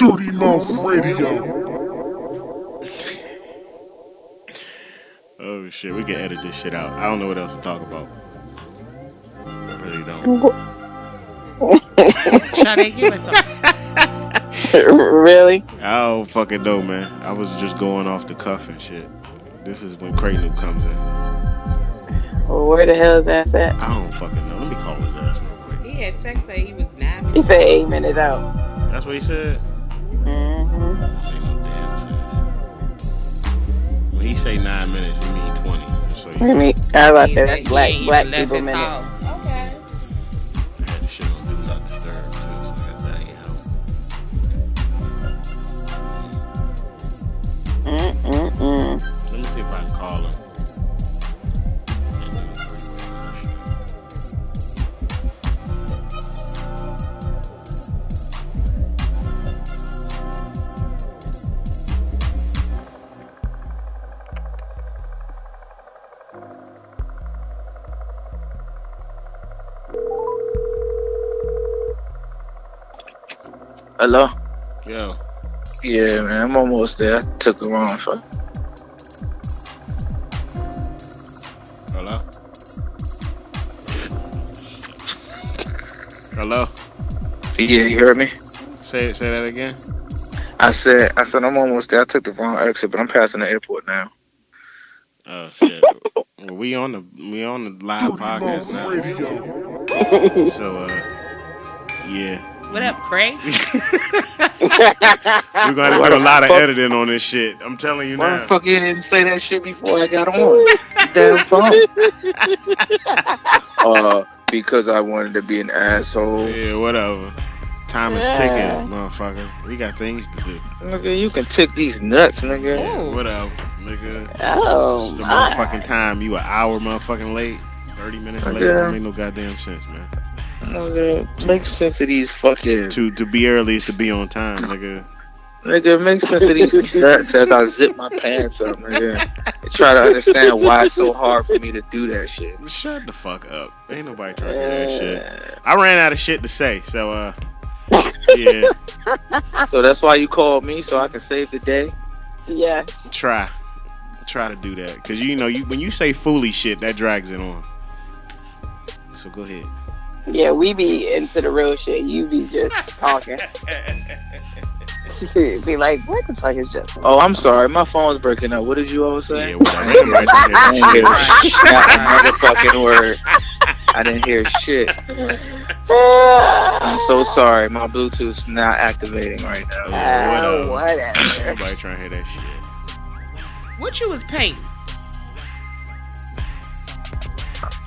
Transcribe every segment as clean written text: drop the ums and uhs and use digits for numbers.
Dirty Mouth Radio. Oh shit, we can edit this shit out. I don't know what else to talk about. I really don't. Sade, give us something. Really? I don't fucking know, man. I was just going off the cuff and shit. This is when KrayNupe comes in. Well, where the hell is that at? I don't fucking know. Let me call his ass real quick. He had text say he was 9 He minutes. said 8 minutes out. That's what he said? Mm-hmm. Ain't no damn sense. When he say 9 minutes, he mean 20. So I was about to say that's He black ain't black even left people his minute. house. Okay. I had the shit on Do Not Disturb too, so I guess that ain't help. Mm-mm-mm. Let me see if I can call him. Hello? Yo. Yeah, man, I'm almost there. I took the wrong fuck. Hello? Hello? Yeah, you heard me? Say that again? I said I'm almost there. I took the wrong exit, but I'm passing the airport now. Oh shit. Well, we on the live Dirty podcast Mouth now. Radio. So yeah. What up, Cray? We're gonna have to do a lot of editing on this shit. I'm telling you Why now. the fuck you didn't say that shit before I got on? Damn phone. Because I wanted to be an asshole. Yeah, whatever. Time is ticking, motherfucker. We got things to do. Nigga, you can tick these nuts, nigga. Yeah, whatever, nigga. Oh, The my. motherfucking time. You an hour motherfucking late. 30 minutes late. Yeah. Don't make no goddamn sense, man. Nigga, make sense of these fucking... To be early is to be on time, nigga. Nigga, make sense of these nuts as I zip my pants up, nigga. And try to understand why it's so hard for me to do that shit. Shut the fuck up. Ain't nobody trying to hear that shit. I ran out of shit to say, so yeah. So that's why you called me, so I can save the day? Yeah. Try to do that, because you know when you say foolish shit, that drags it on. So go ahead. Yeah, we be into the real shit. You be just talking. Be like, what the fuck is Justin? Oh, I'm sorry. My phone's breaking up. What did you all say? Yeah, whatever. Ain't nobody trying to I hear didn't that hear shit. not another fucking word. I didn't hear shit. I'm so sorry. My Bluetooth's not activating right now. Whatever. Ain't nobody trying to hear that shit. What you was painting?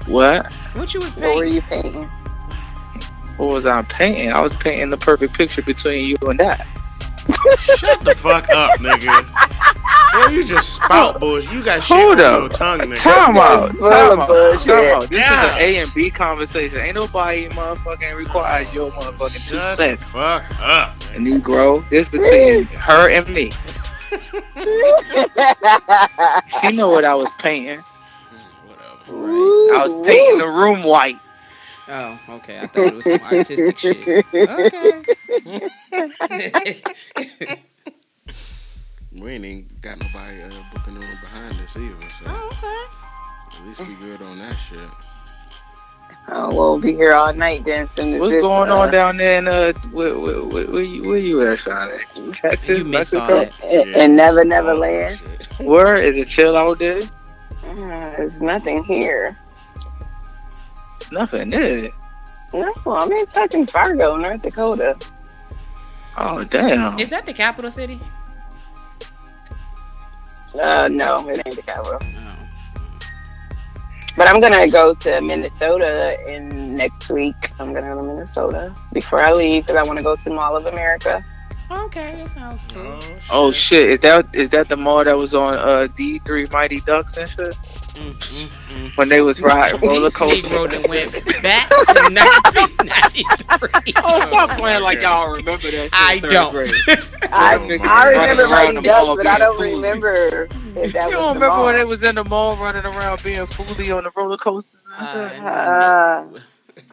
What? What you was What were painting? you painting? What was I painting? I was painting the perfect picture between you and that. Shut the fuck up, nigga. Boy, you just spout bullshit. You got shit Hold on up. your tongue, nigga. Time out. Full of bullshit. This Yeah. is an A and B conversation. Ain't nobody motherfucking requires your motherfucking 2 Shut the cents. fuck up. Negro. This between her and me. She know what I was painting. Whatever. I was painting the room white. Oh, okay. I thought it was some artistic shit. Okay. We ain't got nobody booking on behind us either, so Oh, okay. at least we good on that shit. Oh, we'll be here all night dancing. What's going on down there in where you at, Sean? Texas, You missed all Mexico? that. And Never Oh, Neverland. shit. Where is it chill out there? There's nothing here. It's nothing, is it? No, I'm in fucking Fargo, North Dakota. Oh damn. Is that the capital city? No, it ain't the capital. Oh. But I'm gonna go to Minnesota in next week. I'm gonna go to Minnesota before I leave because I want to go to Mall of America. Okay, that sounds cool. Oh shit! Is that the mall that was on D3 Mighty Ducks and shit? When they was riding roller coasters. Negro that went back to 1993. Oh, stop playing like y'all remember that shit. I in third don't. grade. I remember Running around Mighty the Ducks, mall but I don't being remember if that You was don't the remember mall. when they was in the mall running around being fooly on the roller coasters and shit?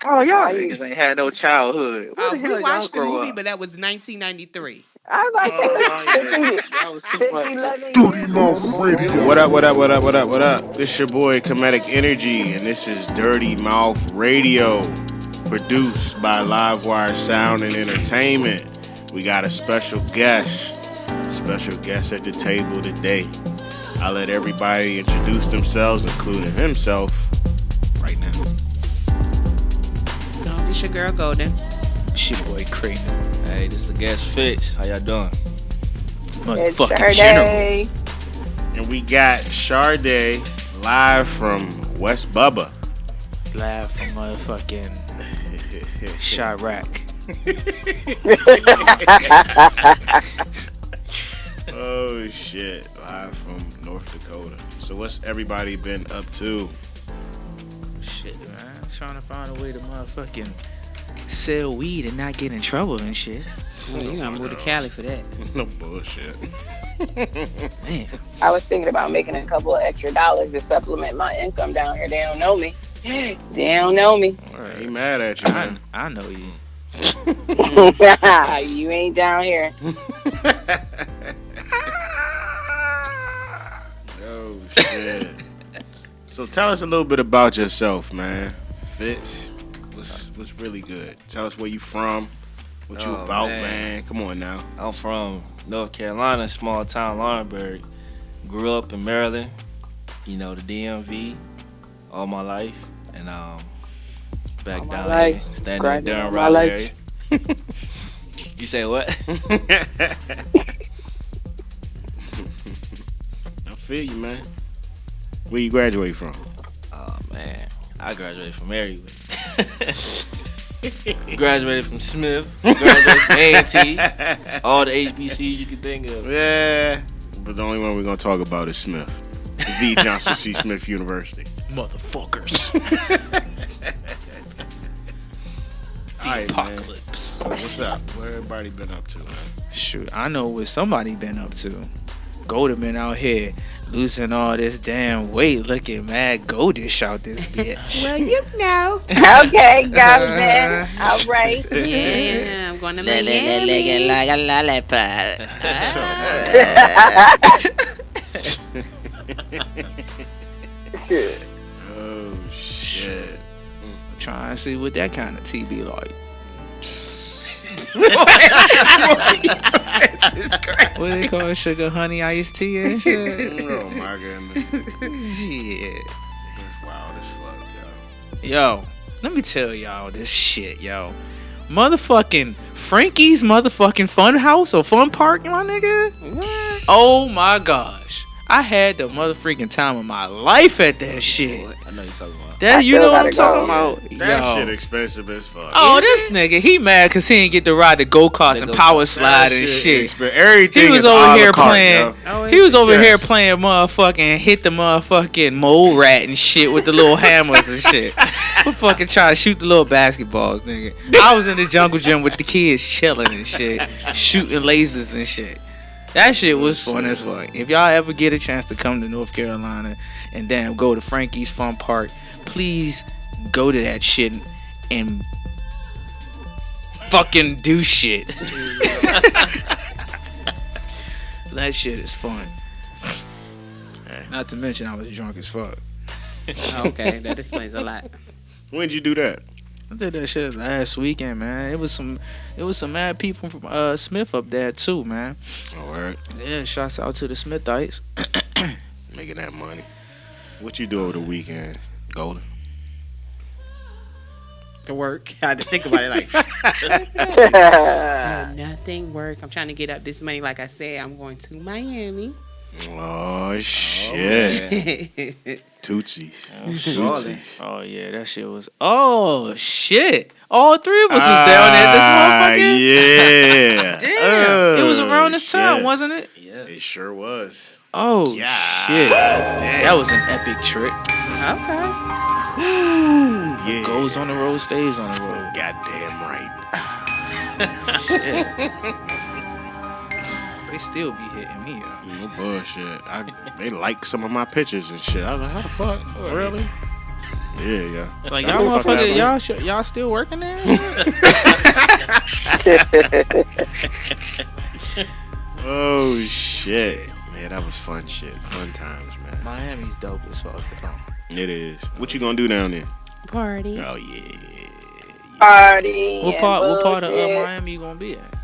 Oh, y'all niggas ain't had no childhood. Where the hell We y'all watched the grow movie, up? but that was 1993. I was like, That was too much. 11 Dirty years. Mouth Radio. What up, what up, what up, what up, what up? This your boy Comedic Energy, and this is Dirty Mouth Radio, produced by Livewire Sound and Entertainment. We got a special guest at the table today. I'll let everybody introduce themselves, including himself, right now. No, this your girl Golden. It's your boy KrayNupe. Hey, this is the guest Fitz. How y'all doing? It's Motherfucking general. Saturday. And we got Sade live from West Bubba. Live from motherfucking Chirac. Oh shit, live from North Dakota. So what's everybody been up to? Shit, man. Trying to find a way to motherfucking sell weed and not get in trouble and shit. Well, you gotta move to Cali for that. No bullshit. Man. I was thinking about making a couple of extra dollars to supplement my income down here. They don't know me. They don't know me. I ain't mad at you, man. I know you. You ain't down here. Oh shit. So tell us a little bit about yourself, man. Fitz, what's really good? Tell us where you from, what you about, man. Come on now. I'm from North Carolina, small town Laurinburg. Grew up in Maryland, you know, the DMV, all my life. And back down here, standing in Durham Raleigh area. You say what? I feel you, man. Where you graduate from? Oh man, I graduated from everywhere. Graduated from Smith, graduated from A&T, all the HBCUs you could think of. Yeah, but the only one we're gonna talk about is Smith, the Johnson C. Smith University. Motherfuckers. All right, Apocalypse. man. So what's up? Where everybody been up to, man? Shoot, I know what somebody been up to. Golden been out here losing all this damn weight, looking mad goldish out this bitch. Well, you know. Okay, got it. All right. Yeah, I'm going to Miami. Like a lollipop. Oh shit. Trying to see what that kind of tea be like. What they call it? Sugar honey iced tea and shit? Oh my goodness. Shit. That's wild as fuck, Yo, let me tell y'all this shit, yo. Motherfucking Frankie's motherfucking fun house or fun park, my nigga. What? Oh my gosh. I had the motherfucking time of my life at that shit. I know you're talking about. That, you still know what I'm gotta talking go. about? That Yo. shit expensive as fuck. Oh, this nigga, he mad because he didn't get to ride the go-karts and power slide and shit. Everything He was is over a la here carte, playing. yo. Oh, He was over Yes. here playing motherfucking hit the motherfucking mole rat and shit with the little hammers and shit. We fucking try to shoot the little basketballs, nigga. I was in the jungle gym with the kids chilling and shit, shooting lasers and shit. That shit was fun as fuck. If y'all ever get a chance to come to North Carolina and damn go to Frankie's Fun Park, please go to that shit and fucking do shit. That shit is fun. Not to mention I was drunk as fuck. Okay, that explains a lot. When'd you do that? I did that shit last weekend, man. It was some mad people from Smith up there too, man. All right. Yeah, shouts out to the Smithites. Making that money. What you do over the weekend, Golden? To work. I had to think about it like nothing work. I'm trying to get up this money. Like I said, I'm going to Miami. Oh shit. Tootsies. Tootsies. Oh yeah, that shit was. Oh shit! All three of us was down there. This motherfucker. Yeah. Damn, it was around this time, shit. wasn't it? Yeah. It sure was. Oh Yeah. shit! Damn. That was an epic trip. Okay. Yeah. Goes on the road, stays on the road. Goddamn right. They still be hitting me up. No bullshit. They like some of my pictures and shit. I was like, how the fuck? Really? Yeah. Like Shut y'all the fuck up, motherfucker, y'all still working there? Oh shit, man, that was fun shit. Fun times, man. Miami's dope as fuck. It is. What you gonna do down there? Party. Oh yeah. Party. What part of Miami you gonna be at?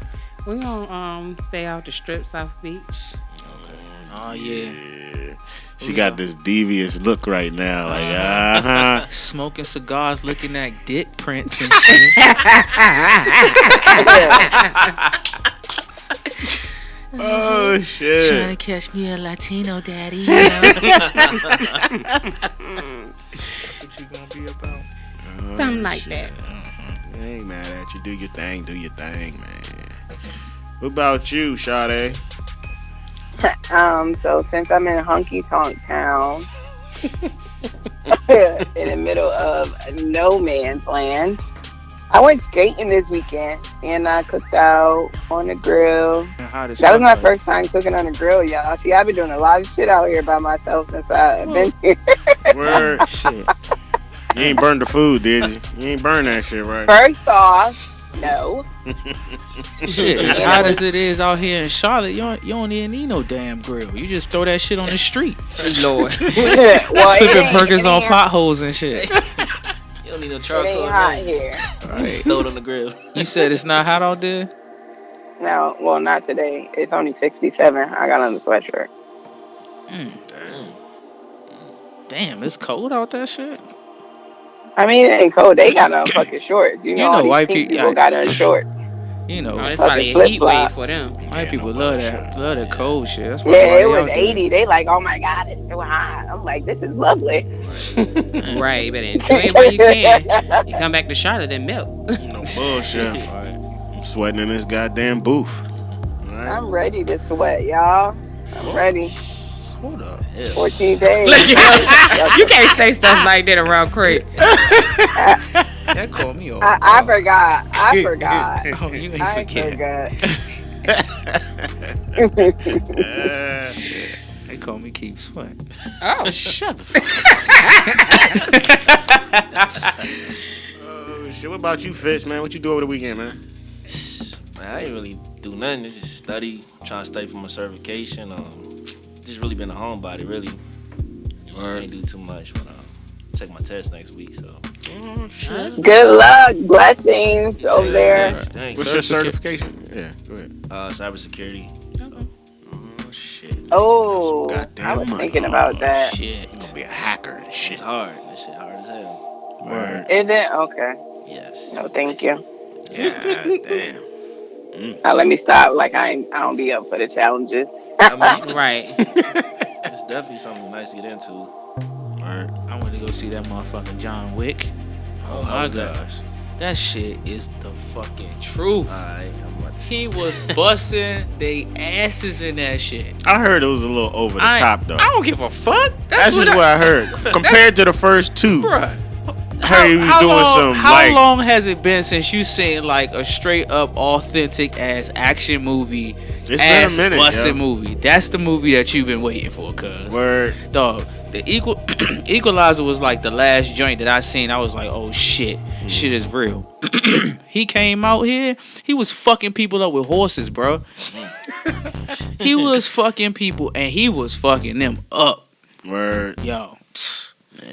We gonna stay out the strip, South Beach. Oh yeah. She got this devious look right now, like Smoking cigars, looking at dick prints and shit. Oh shit. Trying to catch me a Latino daddy. You know? That's what you gonna be about. Something like that. I ain't mad at you. Do your thing, man. What about you, Sade? So since I'm in Honky Tonk Town, in the middle of no man's land, I went skating this weekend and I cooked out on the grill. That was my first time cooking on the grill, y'all. See, I've been doing a lot of shit out here by myself since I've been here. Word. Shit. You ain't burned the food, did you? You ain't burned that shit, right? First off, no. Shit, as hot as it is out here in Charlotte, you don't even need no damn grill. You just throw that shit on the street. Lord. Well, flipping burgers on potholes and shit. You don't need no It charcoal. ain't hot here. Right. Throw it on the grill. You said it's not hot out there? No, well, not today. It's only 67. I got on the sweatshirt. Damn, it's cold out that shit. I mean, it ain't cold. They got on fucking shorts. You know, all these white pink people people got on shorts. You know, That's probably a heat wave for them. white people love that cold shit. That's why Yeah, everybody it was out there. 80. They like, oh my God, it's too hot. I'm like, this is lovely. Right, you better enjoy it while you can. You come back to Charlotte and melt. No bullshit. I'm sweating in this goddamn booth. Right. I'm ready to sweat, y'all. I'm ready. Hold up. 14 days. You can't say stuff like that around Craig. That called me off. I forgot. Oh, you ain't I forget. forgot. They call me Keep Sweat. Oh, Shut the fuck up. Oh shit. What about you, Fitz, man? What you do over the weekend, man? Man, I ain't really do nothing. Just study. Trying to study for my certification. Just really been a homebody, really. I ain't do too much, but take my test next week, so. Oh shit. Good luck. Blessings over there. Thanks. What's your certification? Yeah, go ahead. Cybersecurity. Oh shit. Oh, Goddamn I was money. thinking about that. Shit. You gonna be a hacker and It's shit. hard. This shit hard as hell. Word. Is it? Okay. Yes. No, thank you. Yeah, damn. Now let me stop. Like I don't be up for the challenges. I mean, right. it's definitely something nice to get into. Word. I went to go see that motherfucking John Wick. Oh how my was that? gosh. That shit is the fucking truth. Alright, I'm about to He was busting they asses in that shit. I heard it was a little over the top though. I don't give a fuck. That's just what I heard. Compared to the first two, Bruh. I heard he was doing some How like. long has it been since you seen like a straight up authentic ass action movie, It's been a ass minute, busting yo. movie? That's the movie that you've been waiting for, cuz. Word. Dog, the Equalizer was like the last joint that I seen. I was like, oh shit, shit is real. He came out here, he was fucking people up with horses, bro. He was fucking people and he was fucking them up. Word. Yo,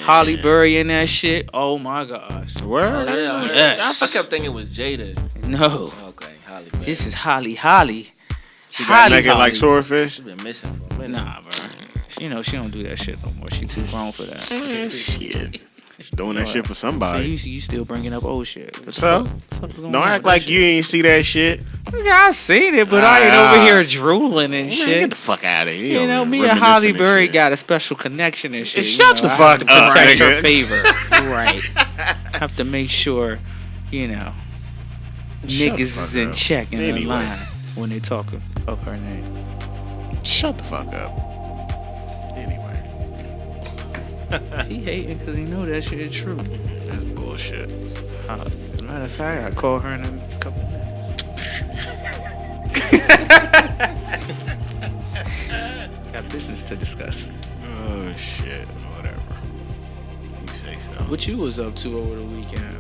Holly Berry in that shit. Oh my gosh. Word. Yes. I kept thinking it was Jada. No, Okay, Holly. this is Holly. She got naked like Holly. swordfish. She been missing for a minute. Nah, bro. You know she don't do that shit no more. She too grown for that. Shit. She's doing that shit for So somebody. you still bringing up old shit. So? Don't act like you ain't see that shit. I seen it, but I ain't over here drooling and Man, shit. get the fuck out of here. You know, over me here and Holly reminiscing Berry and shit. got a special connection and shit. Shut the I fuck have to up, protect her nigga. favor. Right. Have to make sure, you know, Shut the niggas is fuck in up. check and in Anyway. line when they talk of her name. Shut the fuck up. Anyway, He hating because he know that shit is true. that's bullshit. As a matter of fact, I call her in a couple minutes. Got business to discuss. Oh shit. Whatever. You say so. What you was up to over the weekend?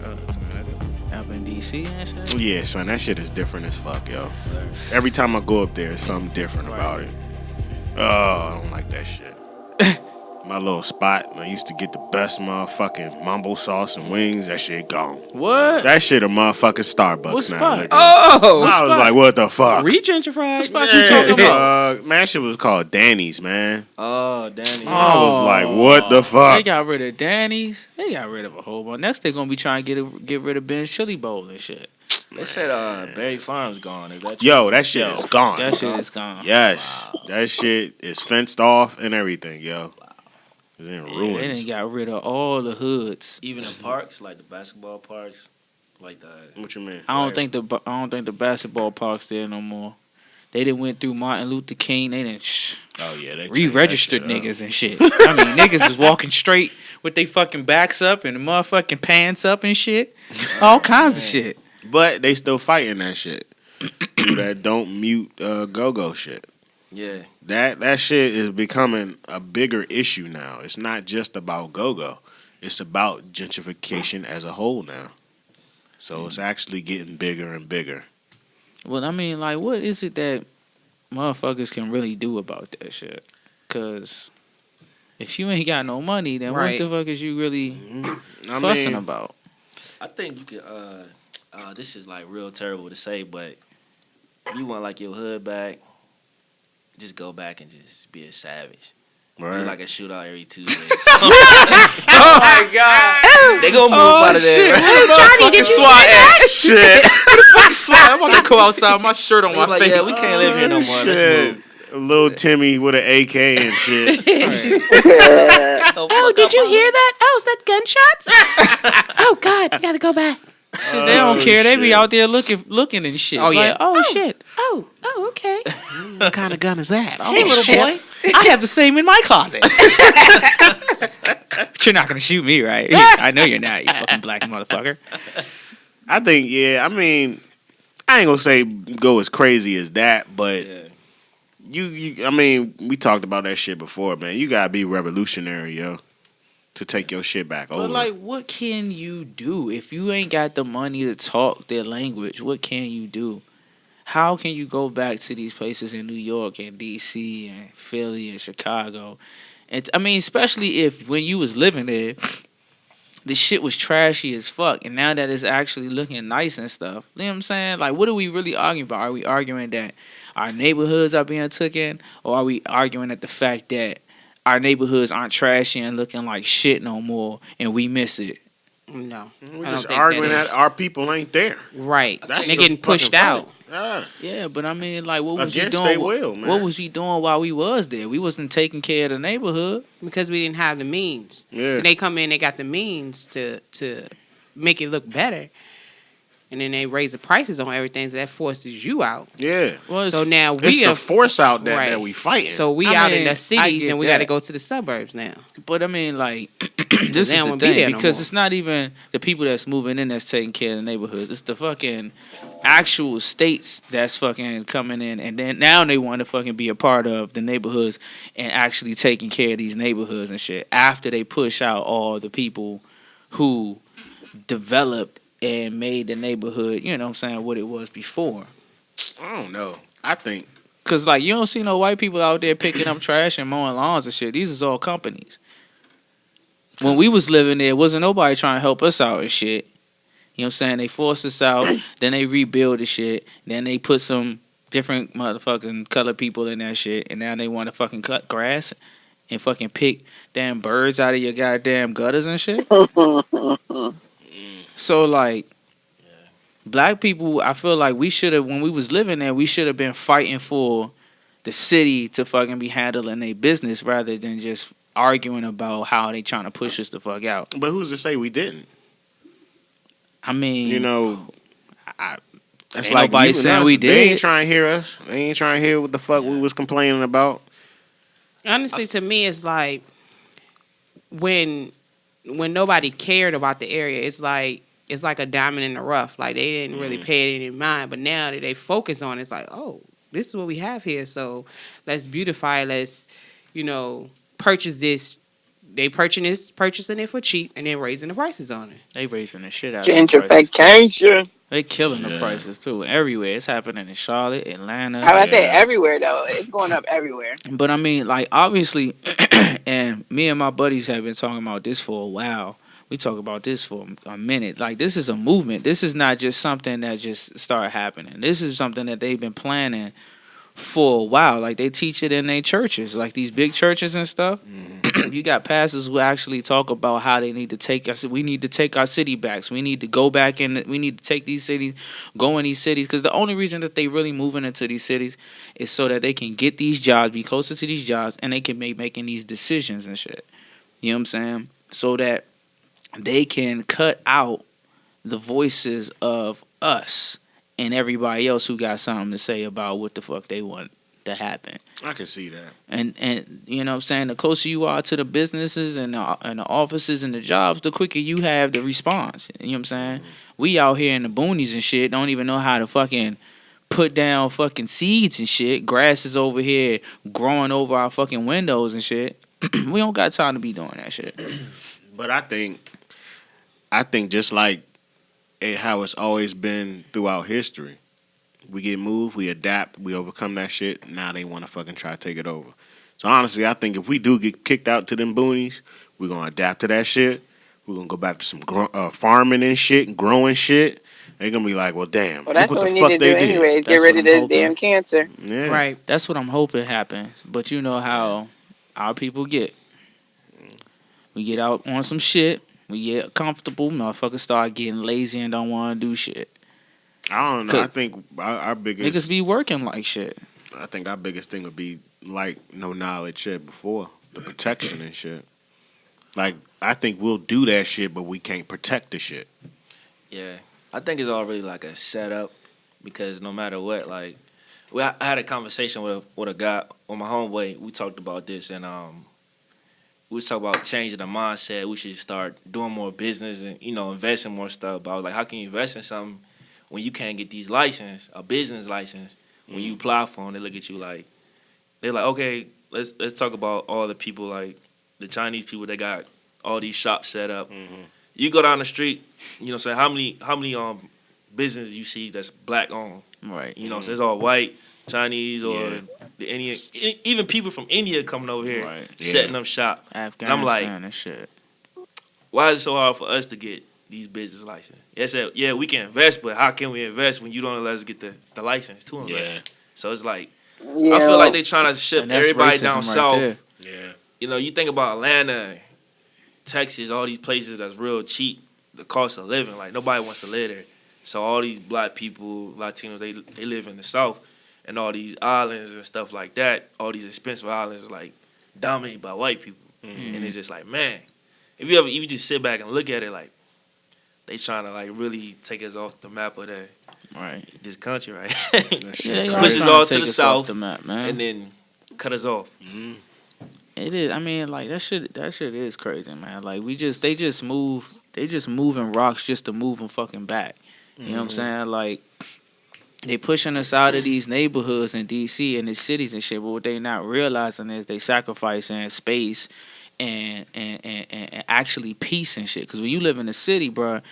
Up in DC and shit. Yeah, son, that shit is different as fuck, yo. Every time I go up there, there's something different about it. Oh, I don't like that shit. My little spot, I used to get the best motherfucking mumbo sauce and wings. That shit gone. What? That shit a motherfucking Starbucks What now. spot? Nigga. Oh, I was like, what the fuck? Regentrified. What spot you talking about? Man, that shit was called Danny's, man. Oh, Danny. I was like, what the fuck? They got rid of Danny's. They got rid of a whole bunch. Next, they're gonna be trying to get rid of Ben's Chili Bowl and shit. They said Berry Farm's gone. Is that true? Yo, that shit is gone. That shit is gone. Yes, Wow. that shit is fenced off and everything, yo. It's in ruins. They done got rid of all the hoods. Even the parks, like the basketball parks, like the. What you mean? I don't think the basketball parks there no more. They done went through Martin Luther King. They done Oh yeah, they re-registered changed that shit niggas and shit. I mean, niggas is walking straight with they fucking backs up and the motherfucking pants up and shit. All kinds of shit. up. But they still fighting that shit. Do that don't mute go-go shit. Yeah. That shit is becoming a bigger issue now. It's not just about go-go. It's about gentrification as a whole now. So it's actually getting bigger and bigger. Well, I mean, like, what is it that motherfuckers can really do about that shit? Because if you ain't got no money, then Right. what the fuck is you really I fussing mean, about? I think you could. This is like real terrible to say, but you want like your hood back. Just go back and just be a savage. right. Do like a shootout every Tuesday. Oh my god! They gonna move out of there. Shit. Right? Johnny, did you SWAT at? Shit. SWAT. I'm about to go outside with my shirt on They my like, face. yeah, we can't live here no more. Let's Shit. move. Little Timmy with an AK and shit. Oh, did you hear that? Oh, is that gunshots? Oh God, I gotta go back. Shit, they don't care. They be shit. out there looking and shit. Oh, yeah. Like, oh shit. Oh, okay. What kind of gun is that? Oh, Hey, little boy. I have the same in my closet. But you're not gonna shoot me, right? I know you're not, you fucking black motherfucker. I think, yeah, I mean, I ain't gonna say go as crazy as that, but Yeah. I mean, we talked about that shit before, man. You gotta be revolutionary, yo, to take your shit back over. But like, what can you do if you ain't got the money to talk their language? What can you do? How can you go back to these places in New York and DC and Philly and Chicago? And I mean, especially if when you was living there, the shit was trashy as fuck, and now that it's actually looking nice and stuff. You know what I'm saying? Like, what are we really arguing about? Are we arguing that our neighborhoods are being taken, or are we arguing at the fact that our neighborhoods aren't trashy and looking like shit no more, and we miss it? No, We're I just don't think arguing that that our people ain't there. right. That's They're the getting pushed fucking out. point. Yeah. Yeah, but I mean, like, what was you Against doing? they will, man. What was you doing while we was there? We wasn't taking care of the neighborhood. Because we didn't have the means. Yeah. So they come in, they got the means to make it look better, and then they raise the prices on everything, so that forces you out. Yeah. Well, So now It's we the are force out that, right. that we fighting. So we I out in mean, the I cities, get and we got to that. go to the suburbs now. but I mean, like, this They is don't the wanna be there thing no because more. it's not even the people that's moving in that's taking care of the neighborhoods. It's the fucking actual states that's fucking coming in, and then now they want to fucking be a part of the neighborhoods and actually taking care of these neighborhoods and shit after they push out all the people who developed and made the neighborhood, you know what I'm saying, what it was before. I don't know. I think Cause like you don't see no white people out there picking up trash and mowing lawns and shit. These is all companies. When we was living there, wasn't nobody trying to help us out and shit. You know what I'm saying? They forced us out, then they rebuild the shit, then they put some different motherfucking colored people in that shit, and now they want to fucking cut grass and fucking pick damn birds out of your goddamn gutters and shit. So like, black people, I feel like we should have, when we was living there, we should have been fighting for the city to fucking be handling their business rather than just arguing about how they trying to push us the fuck out. but who's to say we didn't? I mean, You know, that's Ain't like nobody you and saying us. we They did. ain't trying to hear us. They ain't trying to hear what the fuck we was complaining about. Honestly, to me, it's like when nobody cared about the area, it's like a diamond in the rough. Like they didn't really pay it any mind, but now that they focus on it, it's like, oh, this is what we have here. So let's beautify. Let's, purchase this they purchasing it for cheap and then raising the prices on it. They raising the shit out of the prices. Gentrification. They killing the prices too everywhere. It's happening in Charlotte, Atlanta. I would say everywhere though. It's going up everywhere. But I mean, like obviously, and me and my buddies have been talking about this for a while. We talk about this for a minute. Like this is a movement. This is not just something that just started happening. This is something that they've been planning for a while. Like they teach it in their churches, like these big churches and stuff. You got pastors who actually talk about how they need to take us. We need to take our city back. So we need to go back and we need to take these cities, go in these cities. Because the only reason that they really moving into these cities is so that they can get these jobs, be closer to these jobs, and they can make making these decisions and shit. You know what I'm saying? So that they can cut out the voices of us and everybody else who got something to say about what the fuck they want to happen. I can see that. And you know what I'm saying, the closer you are to the businesses and the offices and the jobs, the quicker you have the response. You know what I'm saying? We out here in the boonies and shit don't even know how to fucking put down fucking seeds and shit. Grass is over here growing over our fucking windows and shit. We don't got time to be doing that shit. But I think just like how it's always been throughout history, we get moved, we adapt, we overcome that shit. Now they want to fucking try to take it over. So honestly, I think if we do get kicked out to them boonies, we're gonna adapt to that shit. We're gonna go back to some farming and shit, and growing shit. They're gonna be like, well, damn, well, that's look what what we the need fuck to do they did. anyways. Get rid of this damn cancer. Yeah. Right. That's what I'm hoping happens. But you know how our people get. We get out on some shit. We get comfortable. Motherfuckers start getting lazy and don't want to do shit. I don't know. I think our biggest niggas be working like shit. I think our biggest thing would be like no knowledge shit before the protection and shit. Like I think we'll do that shit, but we can't protect the shit. Yeah, I think it's all really like a setup because no matter what, like I had a conversation with a guy on my homeboy. We talked about this and we was talking about changing the mindset. We should start doing more business and invest in more stuff. But I was like, how can you invest in something when you can't get these license, a business license? When you apply for them, they look at you like they're like, okay, let's talk about all the people like the Chinese people that got all these shops set up. Mm-hmm. You go down the street, say how many businesses you see that's black owned, right? So it's all white, Chinese or the Indian, even people from India coming over here setting up shop. Afghanistan and I'm like, and shit. Why is it so hard for us to get these business license? Yeah, we can invest, but how can we invest when you don't let us get the license to invest? Yeah. So it's like I feel like they trying to ship everybody down south. There. Yeah. You think about Atlanta, Texas, all these places that's real cheap, the cost of living, like nobody wants to live there. So all these black people, Latinos, they live in the South, and all these islands and stuff like that, all these expensive islands is like dominated by white people. Mm-hmm. And it's just like, man, if you just sit back and look at it, like they trying to like really take us off the map of this country, right? Push us all to the south, the map, man. and then cut us off. Mm-hmm. It is. I mean, like that shit is crazy, man. Like they just moving rocks just to move them fucking back. You know what I'm saying? Like they pushing us out of these neighborhoods in DC and the cities and shit. But what they not realizing is they sacrificing space and actually peace and shit. Because when you live in the city, bro,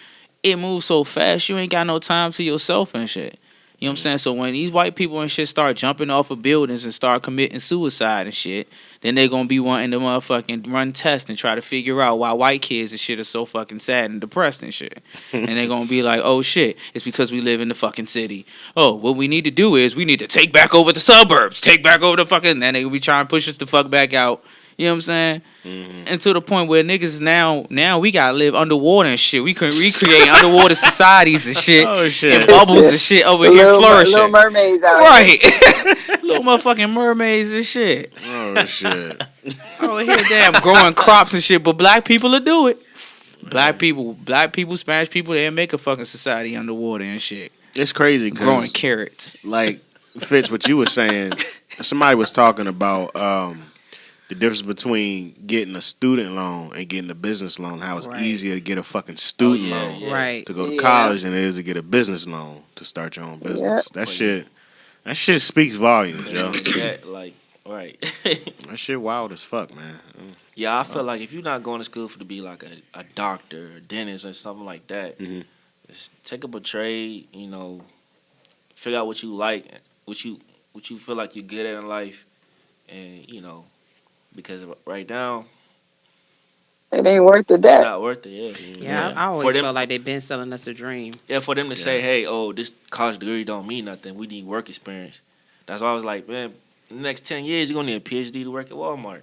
it moves so fast you ain't got no time to yourself and shit. You know what I'm saying? So when these white people and shit start jumping off of buildings and start committing suicide and shit, then they gonna be wanting to motherfucking run tests and try to figure out why white kids and shit are so fucking sad and depressed and shit. And they gonna be like, oh shit, it's because we live in the fucking city. Oh, what we need to do is we need to take back over the suburbs, take back over the fucking, then they gonna be trying to push us the fuck back out. You know what I'm saying? Mm-hmm. And to the point where niggas now we gotta live underwater and shit. We can recreate underwater societies and shit. Oh shit. And bubbles and shit over here flourishing. Little mermaids out right. Little motherfucking mermaids and shit. Oh shit. Over here damn growing crops and shit, but black people will do it. Black people, Spanish people, they'll make a fucking society underwater and shit. It's crazy. Growing carrots. Like Fitz, what you were saying, somebody was talking about the difference between getting a student loan and getting a business loan, how it's easier to get a fucking student loan right. to go to college than it is to get a business loan to start your own business. That shit speaks volumes, yo. That, like Right. That shit wild as fuck, man. Yeah, I feel like if you're not going to school to be like a doctor, a dentist, or something like that, just take up a trade. Figure out what you like, what you feel like you're good at in life, and because right now it ain't worth the it's debt. not worth it. Yeah, I always felt like they've been selling us a dream. Yeah, for them to say, hey, this college degree don't mean nothing. We need work experience. That's why I was like, man, in the next 10 years, you're going to need a PhD to work at Walmart.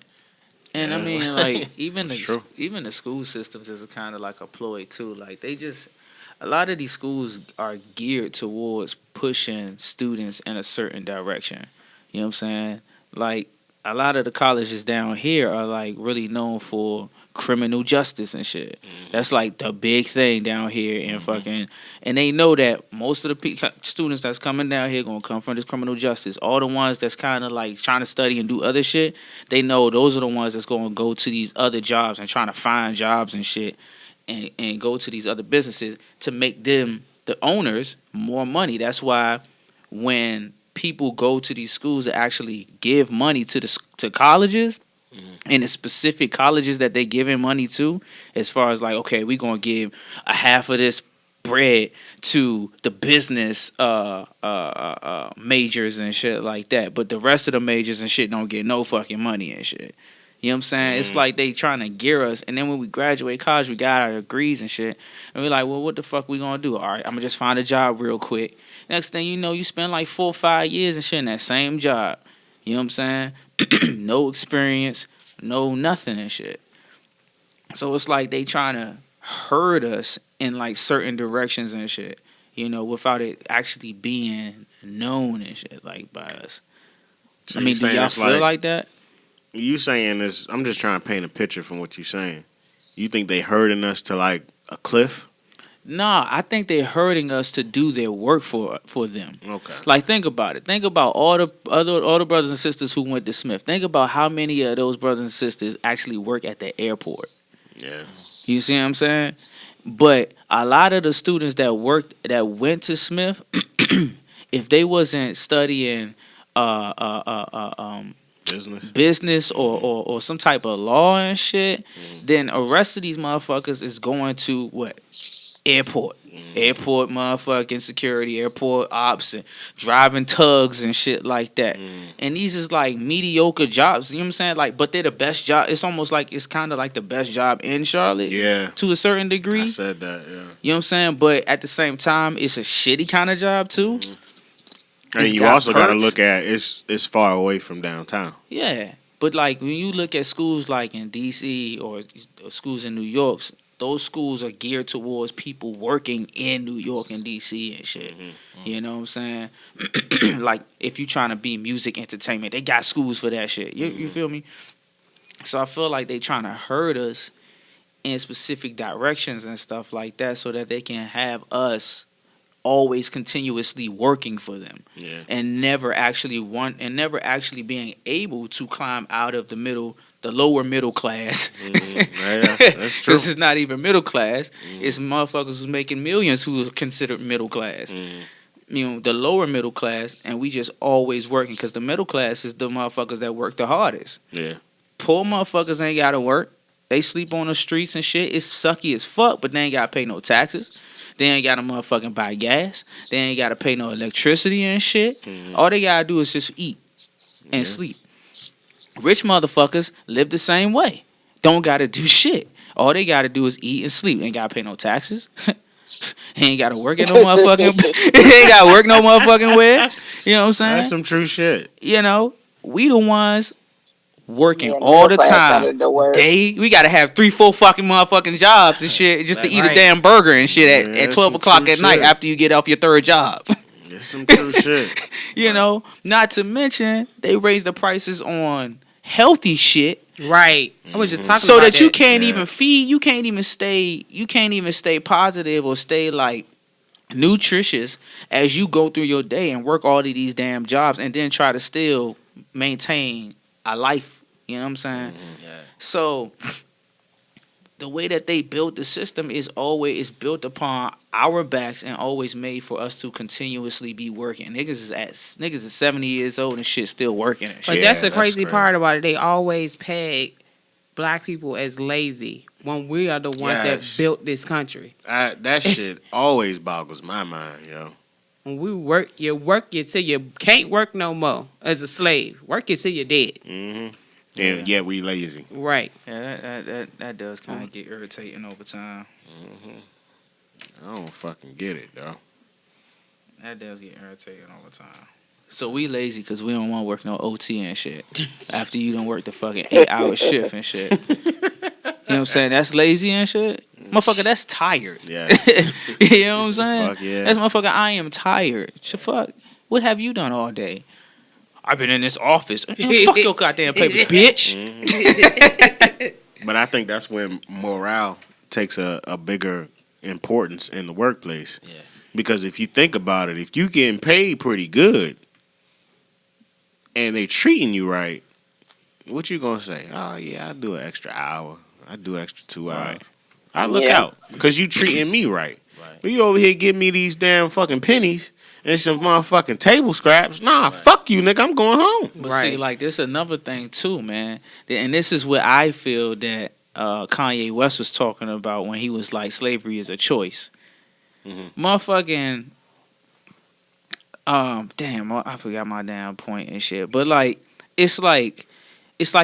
And I mean, like, even the school systems is kind of like a ploy, too. Like, a lot of these schools are geared towards pushing students in a certain direction. You know what I'm saying? Like, a lot of the colleges down here are, like, really known for criminal justice and shit. That's like the big thing down here in fucking, and they know that most of the students that's coming down here gonna come from this criminal justice. All the ones that's kind of like trying to study and do other shit, they know those are the ones that's gonna go to these other jobs and trying to find jobs and shit, and go to these other businesses to make them, the owners, more money. That's why when people go to these schools to actually give money to colleges, and the specific colleges that they giving money to, as far as like, okay, we gonna give a half of this bread to the business majors and shit like that, but the rest of the majors and shit don't get no fucking money and shit. You know what I'm saying? It's like they trying to gear us, and then when we graduate college, we got our degrees and shit, and we're like, well, what the fuck we gonna do? All right, I'm gonna just find a job real quick. Next thing you know, you spend like 4 or 5 years and shit in that same job. You know what I'm saying? No experience, no nothing and shit. So it's like they trying to herd us in like certain directions and shit, without it actually being known and shit like by us. So I mean, do y'all feel like that? You saying this? I'm just trying to paint a picture from what you're saying. You think they herding us to like a cliff? Nah, I think they're hurting us to do their work for them. Okay. Like, think about it. Think about all the brothers and sisters who went to Smith. Think about how many of those brothers and sisters actually work at the airport. Yeah. You see what I'm saying? But a lot of the students that went to Smith, if they wasn't studying business or some type of law and shit, then the rest of these motherfuckers is going to what? Airport motherfucking security, airport ops, and driving tugs and shit like that. And these is like mediocre jobs, you know what I'm saying? Like, but they're the best job. It's almost like it's kind of like the best job in Charlotte. Yeah. To a certain degree. I said that, yeah. You know what I'm saying? But at the same time, it's a shitty kind of job too. And you also got to look at it's far away from downtown. Yeah. But like when you look at schools like in DC or schools in New York, those schools are geared towards people working in New York and DC and shit. You know what I'm saying? Like, if you trying to be music entertainment, they got schools for that shit. You feel me? So I feel like they trying to herd us in specific directions and stuff like that so that they can have us always continuously working for them. Yeah. And never actually being able to climb out of the lower middle class. Yeah, that's true. This is not even middle class. It's motherfuckers who's making millions who are considered middle class. The lower middle class, and we just always working because the middle class is the motherfuckers that work the hardest. Yeah. Poor motherfuckers ain't got to work. They sleep on the streets and shit. It's sucky as fuck, but they ain't got to pay no taxes. They ain't got to motherfucking buy gas. They ain't got to pay no electricity and shit. All they got to do is just eat and sleep. Rich motherfuckers live the same way. Don't got to do shit. All they got to do is eat and sleep. Ain't got to pay no taxes. Ain't got to work at no motherfucking... ain't got to work no motherfucking where. You know what I'm saying? That's some true shit. We the ones working all the time. We got to have 3-4 fucking motherfucking jobs and shit just to eat a damn burger and shit at 12 o'clock at night after you get off your third job. That's some true shit. Not to mention they raise the prices on healthy shit. Right. I was just talking so about that you can't even feed, you can't even stay positive or stay like nutritious as you go through your day and work all of these damn jobs and then try to still maintain a life. You know what I'm saying? Yeah. So the way that they built the system is always built upon our backs and always made for us to continuously be working. Niggas is 70 years old and shit still working and shit. But that's the crazy part about it. They always peg black people as lazy when we are the ones that built this country. That shit always boggles my mind, yo. When we work you till you can't work no more as a slave. Work you till you're dead. Mm-hmm. And yet we lazy. Right. Yeah, that does kind of get irritating over time. Mm-hmm. I don't fucking get it, though. That does get irritating all the time. So we lazy because we don't want to work no OT and shit. After you done work the fucking 8-hour shift and shit. You know what I'm saying? That's lazy and shit. Motherfucker, that's tired. Yeah. You know what I'm saying? Fuck yeah. That's motherfucker, I am tired. So fuck. What have you done all day? I've been in this office. Fuck your goddamn paper, bitch. Mm-hmm. But I think that's when morale takes a bigger importance in the workplace. Yeah. Because if you think about it, if you getting paid pretty good and they treating you right, what you gonna say? Oh yeah, I do an extra hour. I do an extra 2 hours. Right. I look out because you treating me right. But you over here giving me these damn fucking pennies and some motherfucking table scraps. Nah, fuck you, nigga. I'm going home. But see, like, this is another thing, too, man. And this is what I feel that Kanye West was talking about when he was like, slavery is a choice. Mm-hmm. Motherfucking, damn, I forgot my damn point and shit. But, like, it's like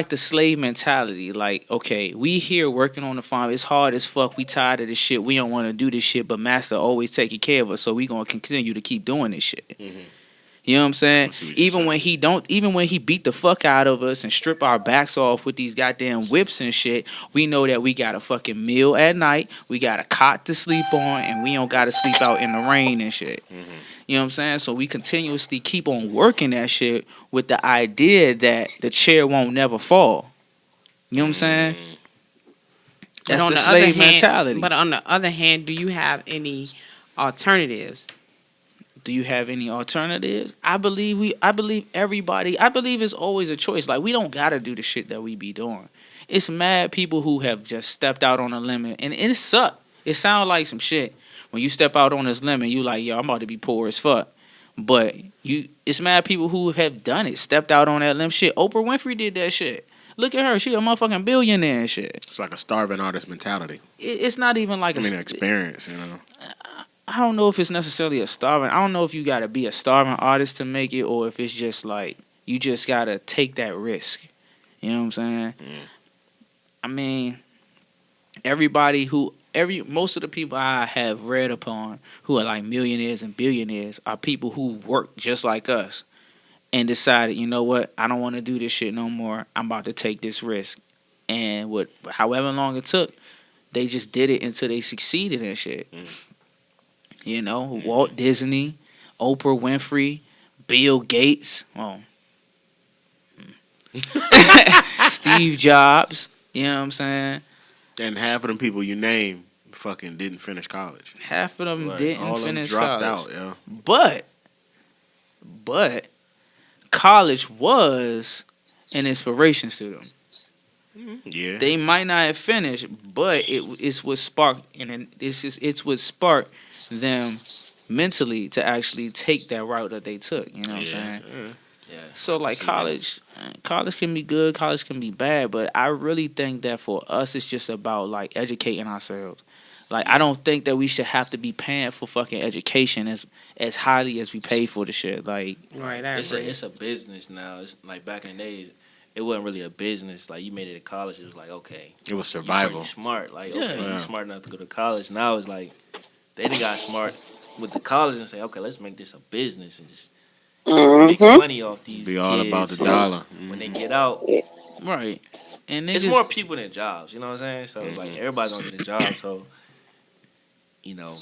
the slave mentality. Like, okay, we here working on the farm. It's hard as fuck. We tired of this shit. We don't want to do this shit, but master always taking care of us, so we gonna continue to keep doing this shit. Mm-hmm. You know what I'm saying? Even when he beat the fuck out of us and strip our backs off with these goddamn whips and shit, we know that we got a fucking meal at night, we got a cot to sleep on, and we don't gotta sleep out in the rain and shit. Mm-hmm. You know what I'm saying? So we continuously keep on working that shit with the idea that the chair won't never fall. You know what I'm saying? That's the slave mentality. But on the other hand, do you have any alternatives? Do you have any alternatives? I believe it's always a choice. Like, we don't gotta do the shit that we be doing. It's mad people who have just stepped out on a limb, and it suck. It sounds like some shit. When you step out on this limb, you like, yo, I'm about to be poor as fuck. But it's mad people who have done it, stepped out on that limb. Shit, Oprah Winfrey did that shit. Look at her, she a motherfucking billionaire and shit. It's like a starving artist mentality. It's not even like an experience, you know. I don't know if it's necessarily a starving. I don't know if you got to be a starving artist to make it, or if it's just like you just got to take that risk. You know what I'm saying? Mm. I mean, most of the people I have read upon who are like millionaires and billionaires are people who work just like us and decided, you know what, I don't want to do this shit no more. I'm about to take this risk. And however long it took, they just did it until they succeeded and shit. Mm. You know, Walt Disney, Oprah Winfrey, Bill Gates, Steve Jobs, you know what I'm saying? And half of them people you name fucking didn't finish college. Half of them didn't all finish them dropped college. out, yeah. But college was an inspiration to them. Yeah. They might not have finished, but it's what sparked, and it's what sparked them mentally to actually take that route that they took. You know what I'm saying? Yeah. So like college can be good, college can be bad, but I really think that for us it's just about like educating ourselves. Like, I don't think that we should have to be paying for fucking education as highly as we pay for the shit. Like, right, it's a business now. It's like back in the days, it wasn't really a business. Like, you made it to college, it was like, okay, it was survival. You're pretty smart. Like, okay, you're smart enough to go to college. Now it's like they done got smart with the college and say, okay, let's make this a business and just make money off these kids. Be all about the dollar. When they get out. Right. And it's more people than jobs, you know what I'm saying? So, like, everybody's gonna get a job, so, you know,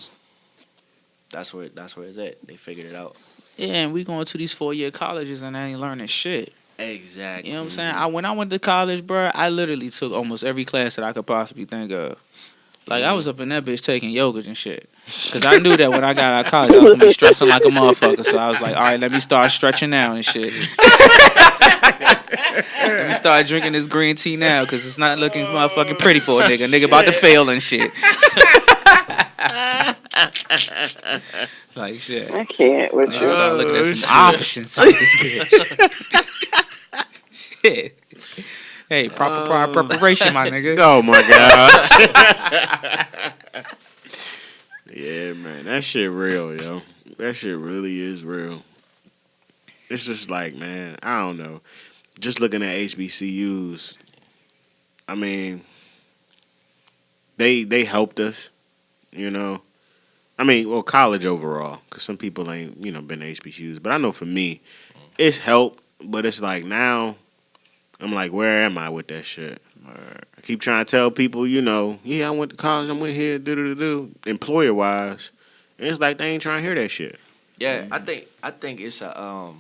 that's where it's at. They figured it out. Yeah, and we going to these 4-year colleges and I ain't learning shit. Exactly. You know what I'm saying? When I went to college, bro, I literally took almost every class that I could possibly think of. Like, I was up in that bitch taking yogas and shit. Because I knew that when I got out of college, I was going to be stressing like a motherfucker. So I was like, all right, let me start stretching now and shit. Let me start drinking this green tea now because it's not looking motherfucking pretty for a nigga. Nigga about to fail and shit. Like shit. I can't with you. Start looking at some options on this bitch. Shit. Hey, proper preparation, my nigga. Oh my god. Yeah, man, that shit real, yo. That shit really is real. It's just like, man, I don't know. Just looking at HBCUs, I mean, they helped us, you know. I mean, well, college overall, because some people ain't, been to HBCUs. But I know for me, it's helped, but it's like now, I'm like, where am I with that shit? I keep trying to tell people, I went to college, I went here, employer-wise. And it's like they ain't trying to hear that shit. Yeah, I think it's a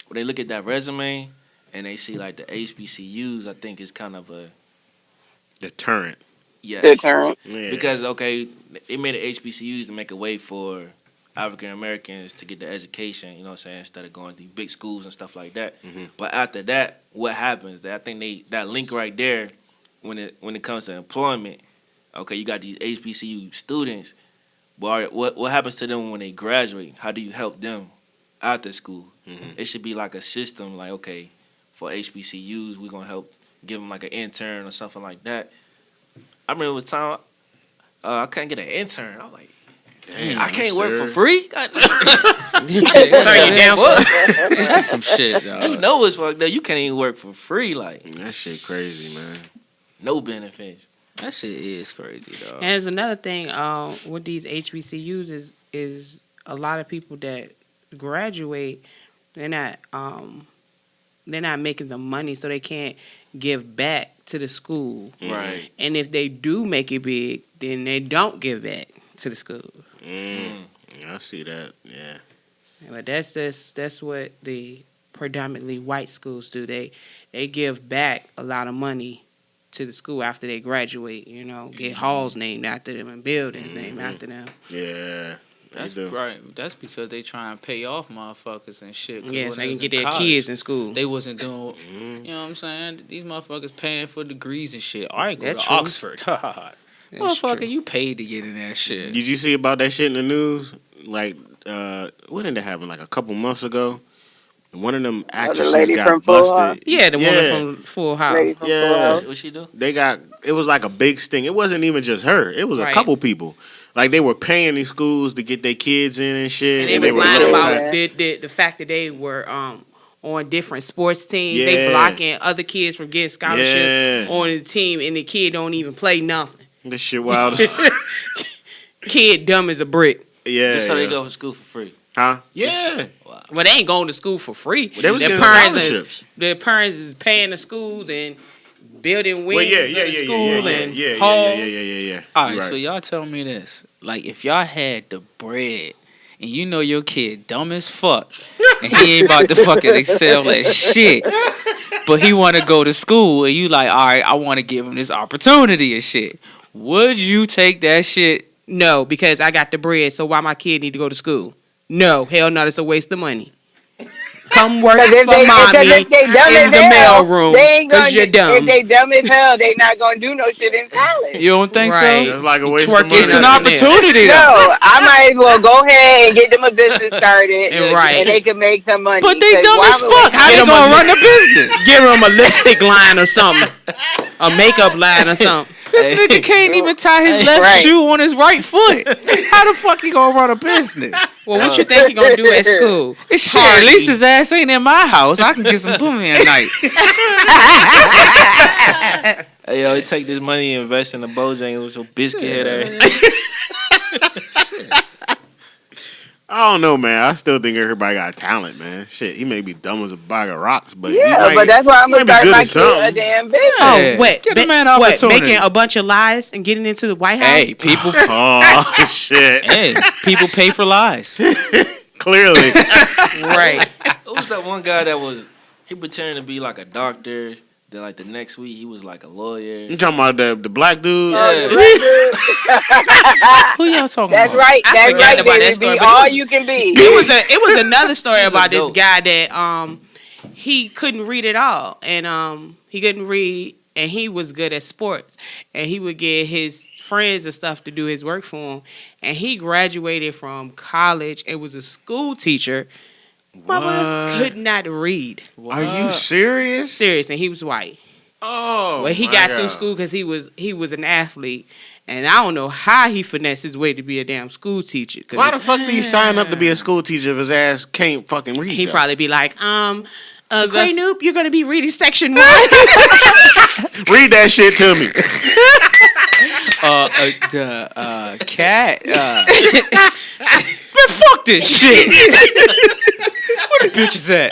when they look at that resume and they see like the HBCUs, I think it's kind of a deterrent. Yes. Deterrent. Yeah. Because they made the HBCUs to make a way for African Americans to get the education, instead of going to big schools and stuff like that. Mm-hmm. But after that, what happens? I think that link right there, when it comes to employment, okay, you got these HBCU students, but what happens to them when they graduate? How do you help them after school? Mm-hmm. It should be like a system, like, okay, for HBCUs, we're gonna help give them like an intern or something like that. I remember it was time I couldn't get an intern. I was like, damn, I can't work for free. Turn you down for That's some shit, dog. You know it's fucked up. You can't even work for free. Like That shit crazy, man. No benefits. That shit is crazy, dog. And there's another thing with these HBCUs is a lot of people that graduate, they're not making the money, so they can't give back to the school. Right. And if they do make it big, then they don't give back to the school. I see that. Yeah. But that's what the predominantly white schools do. They give back a lot of money to the school after they graduate. Get halls named after them and buildings named after them. Yeah. That's right. That's because they try and pay off motherfuckers and shit. Yeah, so they can get in their college, kids in school. They wasn't doing, you know what I'm saying? These motherfuckers paying for degrees and shit. All right, go That's to true. Oxford. Motherfucker, true. you paid to get in that shit. Did you see about that shit in the news? Like, what did that happen? Like a couple months ago? One of them actresses lady got from Full House? busted. Yeah, the woman from Full House. Lady from Full Yeah. House. What she do? It was like a big sting. It wasn't even just her. It was a Right. couple people. Like they were paying these schools to get their kids in and shit. And they was were lying looking about at- the fact that they were on different sports teams. Yeah. They blocking other kids from getting scholarships Yeah. on the team, and the kid don't even play nothing. This shit wild as fuck. Kid dumb as a brick. Yeah. Just so they yeah. go to school for free. Huh? Yeah. Wow. Well, they ain't going to school for free. They was Their getting scholarships. their parents is paying the schools and building wings Well, yeah, for yeah, the yeah, school yeah, yeah, and yeah, halls. yeah. All right, Right. so y'all tell me this. Like, if y'all had the bread and you know your kid dumb as fuck and he ain't about to fucking excel at shit, but he want to go to school and you like, all right, I want to give him this opportunity and shit, would you take that shit? No, because I got the bread, so why my kid need to go to school? No, hell no, it's a waste of money. Come work for mommy if they dumb in as the hell, mailroom they ain't gonna. because you're If dumb. they dumb as hell, they not gonna do no shit in college. You don't think Right. It's like a waste Twerking of money. so? It's an out there. opportunity though. No, I might as well go ahead and get them a business started, And right. and they can make some money. But they 'cause dumb why as would fuck. we- How Get they 'em gonna a- run the business? Give him a lipstick line or something, a makeup line or something. This nigga can't even tie his left Right. shoe on his right foot. How the fuck he gonna run a business? Well, what you think he gonna do at school? Shit, at least his ass ain't in my house. I can get some boomy at night. Hey, yo, take this money and invest in the Bojangles with your biscuit head ass. I don't know, man. I still think everybody got talent, man. Shit, he may be dumb as a bag of rocks, but he Yeah, might- but that's why I'm he gonna might be start good my at kid a something. damn business. Oh, Yeah. what? Get the man What? opportunity. Making a bunch of lies and getting into the White House? Hey, people. Oh shit! Hey, people pay for lies. Clearly, Right. Who's that one guy he pretended to be like a doctor? Then like the next week he was like a lawyer. you talking about the black dude? Yeah. Who y'all talking That's about? right. I That's forgot right, about that baby. story, Be but all you can be. It was another story He's about this adult. guy that he couldn't read at all, and he couldn't read, and he was good at sports, and he would get his friends and stuff to do his work for him, and he graduated from college and was a school teacher. Motherfuckers could not read. Are you serious? Serious, and he was white. Oh, well, he got through school because he was an athlete, and I don't know how he finessed his way to be a damn school teacher. Why the fuck did he sign up to be a school teacher if his ass can't fucking read? He'd probably be like, KrayNupe, you're gonna be reading section 1. Read that shit to me. The cat. Man, fuck this shit. Where the bitches at?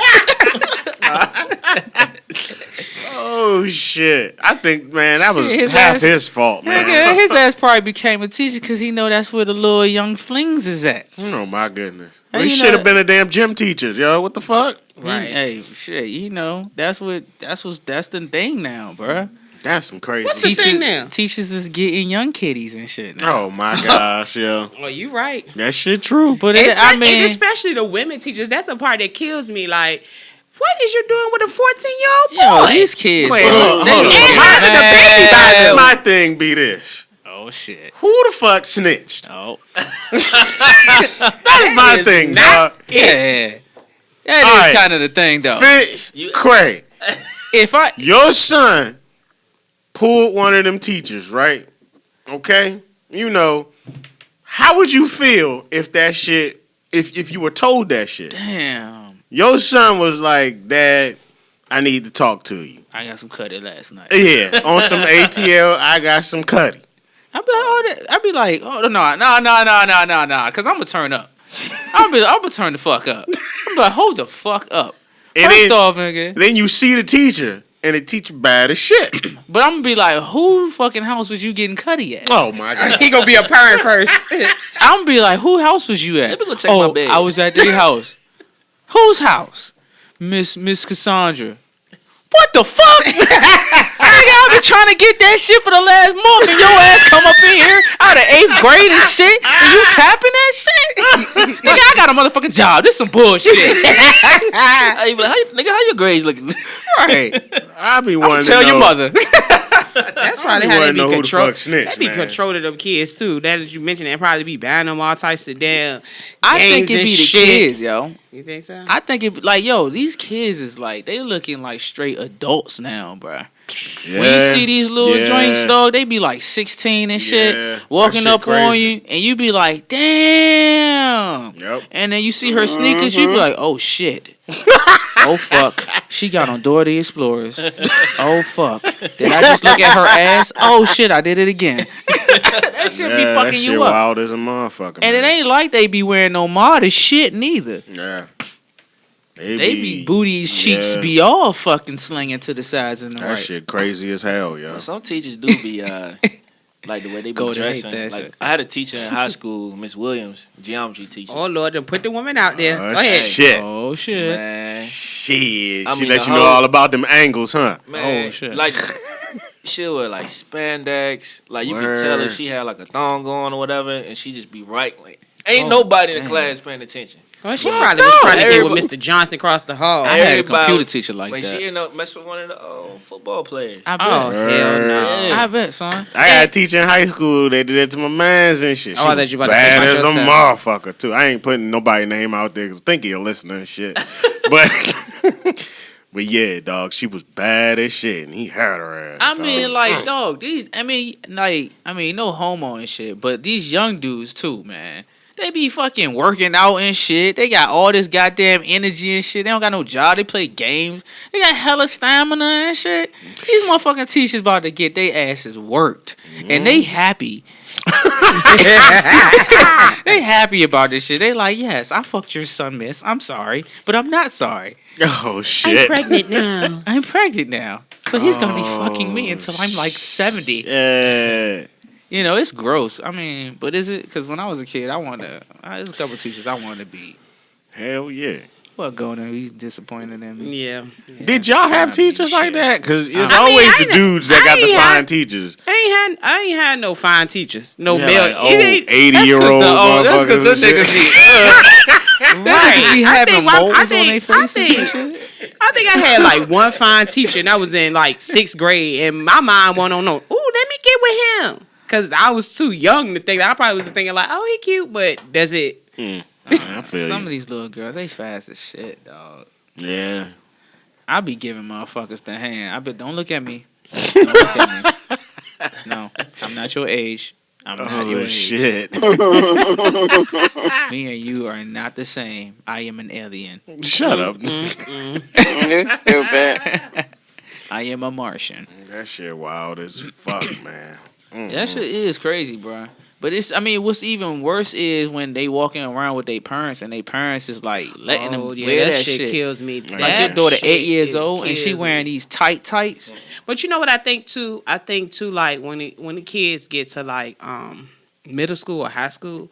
Oh shit! I think, man, that was His half ass- his fault, man. Nigga, his ass probably became a teacher because he know that's where the little young flings is at. Oh my goodness! Hey, He you should know- have been a damn gym teacher, yo. What the fuck? Right. Hey, shit, you know that's the thing now, bruh. That's some crazy. What's the thing now? Teachers is getting young kiddies and shit now. Oh my gosh, yo. Well, you right. That shit true. But And especially the women teachers. That's the part that kills me. Like, what is you doing with a 14-year-old boy? Yo, these kids, Wait, bro, hold on, they hold on. look having a baby by mad. them. My thing be this. Oh shit. Who the fuck snitched? Oh. That's my is thing, not dog. Yeah. That All is right. kind of the thing, though. Fitz, Cray, If your son pulled one of them teachers, right? Okay? You know, how would you feel if that shit, if you were told that shit? damn, Your son was like, Dad, I need to talk to you. I got some cutty last night. Yeah, on some ATL, I got some cutty. I'd be like, oh no, because I'm gonna turn up. I'm gonna turn the fuck up. I'm like, hold the fuck up. And First then, off, nigga. then you see the teacher, and the teacher bad as shit. But I'm gonna be like, who fucking house was you getting cutty at? Oh my God. He gonna be a parent first. I'm gonna be like, who house was you at? Let me go check my bed. I was at their house. Whose house? Miss Cassandra. What the fuck? Nigga, I've been trying to get that shit for the last month, and your ass come up in here out of 8th grade and shit, and you tapping that shit? Nigga, I got a motherfucking job. This some bullshit. Hey, but how your grades looking? Right. I be I'm wanting to tell know. your mother. That's probably You how they wanna be know who the control. fuck snitched, They be man. controlling them kids too. That as you mentioned, they probably be buying them all types of damn. I think games it and be the shit. kids, yo. You think so? I think it like, yo, these kids is like, they looking like straight adults now, bruh. Yeah. When you see these little Yeah. joints, dog, they be like 16 and shit, Yeah. walking That shit up on crazy. you, and you be like, damn. Yep. And then you see her sneakers, you be like, oh shit. Oh fuck. She got on Dora the Explorers. Oh fuck. Did I just look at her ass? Oh shit, I did it again. That shit be Yeah, fucking that shit you up. wild as a motherfucker. And it man. ain't like they be wearing no modest shit neither. Yeah. They be booties, cheeks yeah. be all fucking slinging to the sides and the That right. shit crazy as hell, yo. Some teachers do be like the way they be Go to hate dressing. that Like shit. I had a teacher in high school, Miss Williams, geometry teacher. Oh Lord, then put the woman out there. Oh, Go ahead. shit. Oh shit. Man, Shit. I She mean, let the you know whole- all about them angles, huh? man, Oh, shit. like she'll wear like spandex. Like you Word. can tell if she had like a thong on or whatever, and she just be right. Like ain't nobody in the class paying attention. Well, she probably was trying to get with Everybody- Mr. Johnson across the hall. I had a Everybody- computer teacher like When that. she ended up messing with one of the football players. I bet. Oh hell no. Yeah. I bet, son. I had a teacher in high school. They did that to my mans and shit. She Oh, I thought was you about to say bad about as a yourself. motherfucker too. I ain't putting nobody's name out there because I think he'll listen and shit. But yeah, dog, she was bad as shit, and he had her ass. I dog. mean, like, dog, these, no homo and shit, but these young dudes too, man. They be fucking working out and shit. They got all this goddamn energy and shit. They don't got no job. They play games. They got hella stamina and shit. These motherfucking teachers about to get their asses worked. And they happy. They happy about this shit. They like, yes, I fucked your son, miss. I'm sorry. But I'm not sorry. Oh shit. pregnant now. I'm pregnant now. So he's going to be fucking me until I'm like 70. Yeah. You know, it's gross. I mean, but is it? Because when I was a kid, there's a couple teachers I wanted to be. Hell yeah. What going on? He's disappointed in me. Yeah. Did y'all have teachers like that? Because it's I always mean, the dudes that got the ain't fine had- teachers. I ain't had no fine teachers. No Yeah, male. like old it ain't- 80-year-old That's because motherfuckers them and niggas shit. be right. Be having moles on their I faces and think, shit. I think I had like one fine teacher, and I was in like 6th grade, and my mind went on, ooh, let me get with him. Because I was too young to think that. I probably was just thinking like, oh, he cute, but that's it. I feel Some you. of these little girls, they fast as shit, dog. Yeah. I be giving motherfuckers the hand. I be, don't look at me. Don't look at me. No, I'm not your age. I'm not your Oh, age. shit. Me and you are not the same. I am an alien. Shut up. You stupid. I am a Martian. That shit wild as fuck, man. That shit is crazy, bro. But it's, I mean, what's even worse is when they walking around with their parents and their parents is like letting them wear that shit. kills me. Like your daughter 8 years old and she wearing these tights. But you know what I think too? I think too, like when the kids get to like middle school or high school,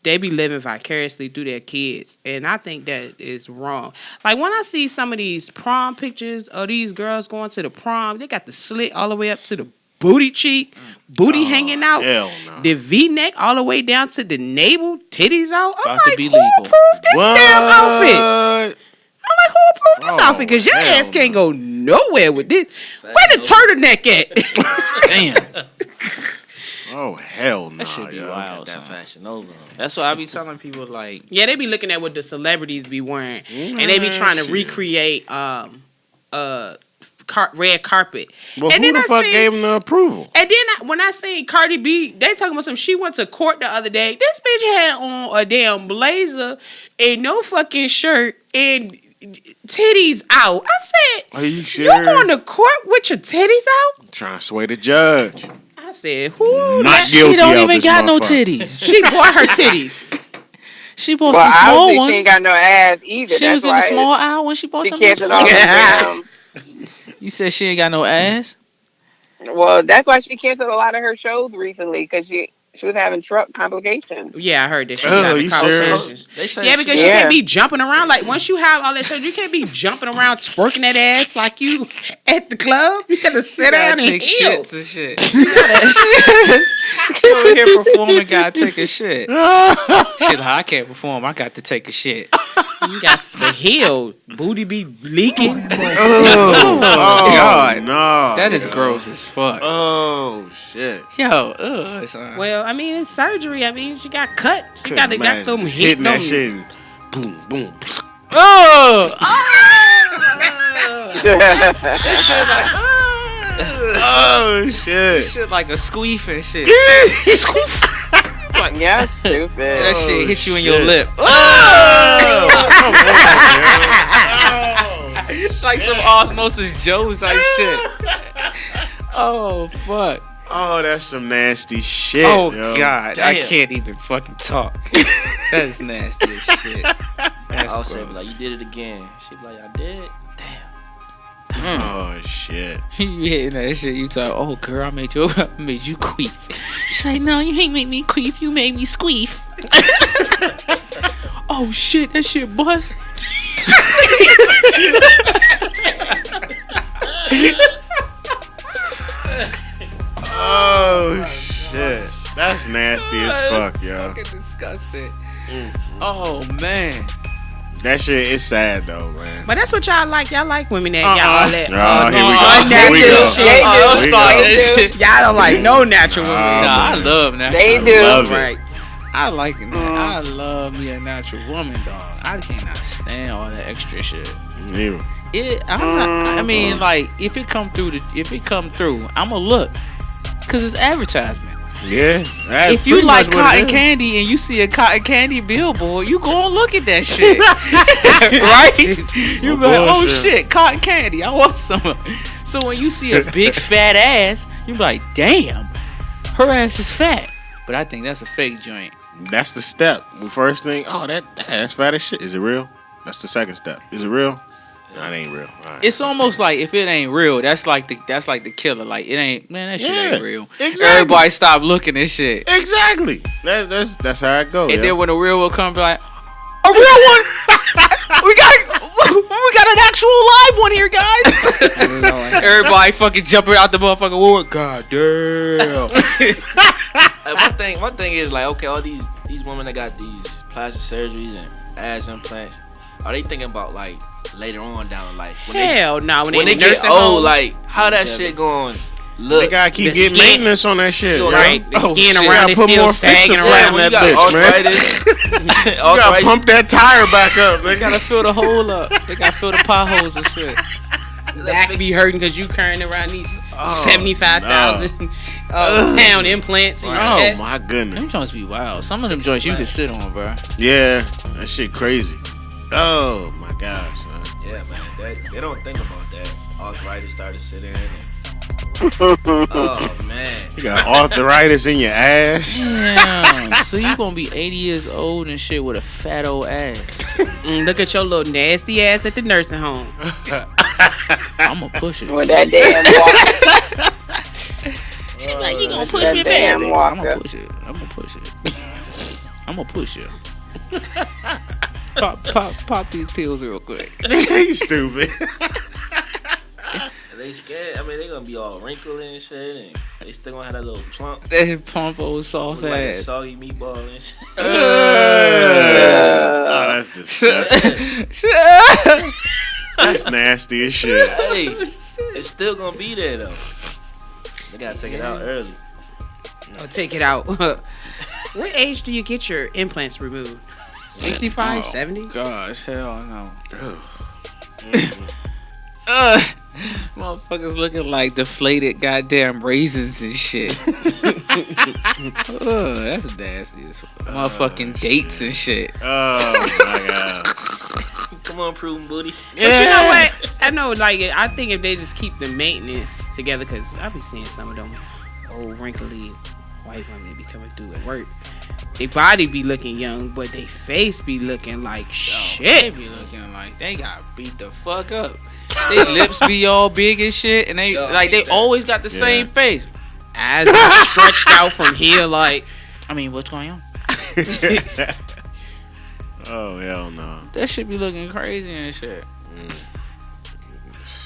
they be living vicariously through their kids, and I think that is wrong. Like when I see some of these prom pictures of these girls going to the prom, they got the slit all the way up to the booty cheek, booty hanging out, Hell no. the V-neck all the way down to the navel, titties out. I'm About to like, be who legal. approved this What? damn outfit? I'm like, who approved this Oh, outfit? Because your hell ass can't go nowhere with this. Where the turtleneck at? Damn. Oh, hell no. That should be wild. That son. fashion over. That's why I be telling people like, Yeah, they be looking at what the celebrities be wearing, and they be trying to recreate red carpet. Well, And who then the I fuck seen- gave him the approval? And then when I seen Cardi B, they talking about some. She went to court the other day. This bitch had on a damn blazer and no fucking shirt and titties out. I said, Are you sure? you going to court with your titties out? Trying to sway the judge. I said, who? Not that- guilty she don't of even this got no motherfucker. titties. She bought her titties. She bought Well, some small obviously ones. she ain't got no ass either. She That's was in why the small aisle when she bought she them. canceled all bitches. them. You said she ain't got no ass? Well, that's why she canceled a lot of her shows recently because she was having truck complications. Yeah, I heard that. She Oh, got you the sure? complications. They say Yeah, she because got- you can't be jumping around. Like, once you have all that stuff, you can't be jumping around twerking that ass like you at the club. You got to sit down and take heel. shits and shit. She over here performing, gotta take a shit. She like, I can't perform, I got to take a shit. You got the heel. Booty be leaking. Oh, God. no. That is gross as fuck. Oh, shit. Yo, son. Well, I mean, it's surgery. I mean, she got cut. She Couldn't got imagine them just hit hitting that them. shit and boom, boom. Oh! Oh, shit. Shit like a squeef and shit. Yeah, stupid. That shit hit you in your shit. lip. Oh, come on, man. Like some Osmosis Joe's type shit. Oh, fuck. Oh, that's some nasty shit. Oh, yo. God. I Damn. can't even fucking talk. That is nasty as shit. That's I'll say, gross. like, you did it again. She be like, I did. Oh, shit. You hitting that shit, you talk, oh, girl, I made you queef. She's like, no, you ain't make me queef, you made me squeef. Oh, shit, that shit bust. Oh, shit. That's nasty as fuck, yo. Fucking disgusting. Oh, man. That shit is sad, though, man. But that's what y'all like. Y'all like women that y'all all that Oh, here we go. Here we unnatural go. shit. They do. Here we Start go. that shit. Y'all don't like no natural women. Nah, I love natural. They women. do. Love it. Right. I like it. I love me a natural woman, dog. I cannot stand all that extra shit. Yeah. I mean, like, if it come through, I'ma look, cause it's advertisement. Yeah. That's If you pretty like much what it cotton is. candy and you see a cotton candy billboard, you go and look at that shit, right? You be like, oh bullshit. shit, cotton candy, I want some. So when you see a big fat ass, you be like, damn, her ass is fat. But I think that's a fake joint. That's the step. The first thing, oh, that's fat as shit. Is it real? That's the second step. Is it real? No, it ain't real. All right. It's almost like if it ain't real, that's like the killer. Like it ain't, man, that shit Yeah, ain't real. exactly. Everybody stop looking at shit. Exactly. That's how it goes. And then when the real will come, be like, A real one. We got an actual live one here, guys. Everybody fucking jumping out the motherfucking wood. God damn. One thing is like, okay, all these women that got these plastic surgeries and ass implants, are they thinking about like later on down in life? Hell no. When they get old, like how that shit going? Look, they gotta keep getting maintenance on that shit, right? The skin around it still sagging around that bitch, man. You gotta pump that tire back up. They gotta fill the hole up. They gotta fill the potholes and shit. Back be hurting because you carrying around these 75,000 pound implants. In your chest. My goodness, them joints be wild. Some of them joints you can sit on, bro. Yeah, that shit crazy. Oh my gosh. Yeah, man. They don't think about that. Arthritis started sitting in. Oh man, you got arthritis in your ass. Yeah. So you gonna be 80 years old and shit with a fat old ass. Look at your little nasty ass at the nursing home. I'm gonna push it. With that damn walker. She like, you gonna push me back? I'm gonna push it. I'm gonna push it. Pop these pills real quick. You stupid. They scared. I mean, they gonna be all wrinkled and shit, and they still gonna have that little plump. That plump old soft like a ass. soggy meatball and shit. Oh, that's disgusting. That's nasty as shit. Hey, it's still gonna be there though. They gotta take it out early. Take it out. What age do you get your implants removed? 65, 70? Gosh, hell no. Motherfuckers looking like deflated goddamn raisins and shit. That's nasty as fuck. Motherfucking dates and shit. Oh my god. Come on, prune booty. But you know what? I know, like, I think if they just keep the maintenance together, because I be seeing some of them old wrinkly white women be coming through at work. Their body be looking young, but their face be looking like shit. They be looking like they got beat the fuck up. Their lips be all big and shit, and they always got the same face. Eyes are stretched out from here, like. I mean, what's going on? Oh hell no. That shit be looking crazy and shit.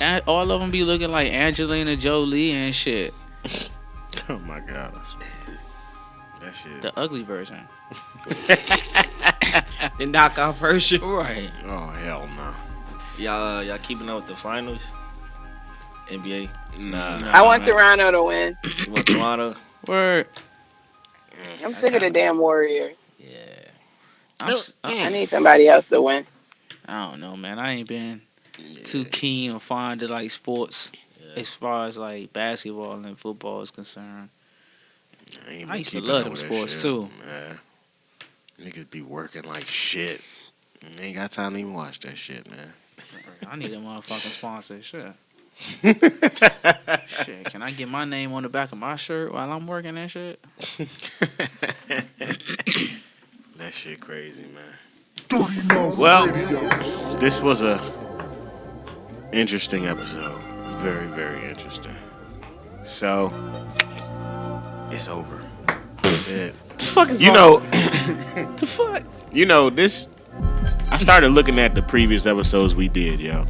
And all of them be looking like Angelina Jolie and shit. Oh my gosh. That shit. The ugly version. The knockoff version. Right. Oh hell no. Y'all keeping up with the finals? NBA? Nah. I want Toronto to win. You want Toronto? Word. I'm sick of the damn Warriors. Yeah. I need somebody else to win. I don't know, man. I ain't been too keen or fond of like sports as far as like basketball and football is concerned. I used to love them sports too. Man. Niggas be working like shit. They ain't got time to even watch that shit, man. I need a motherfucking sponsor. Shit. Shit. Can I get my name on the back of my shirt while I'm working that shit? That shit crazy, man. Well, this was a interesting episode. Very, very interesting. So, it's over. That's it. The fuck is the fuck? You know, this... I started looking at the previous episodes we did, yo.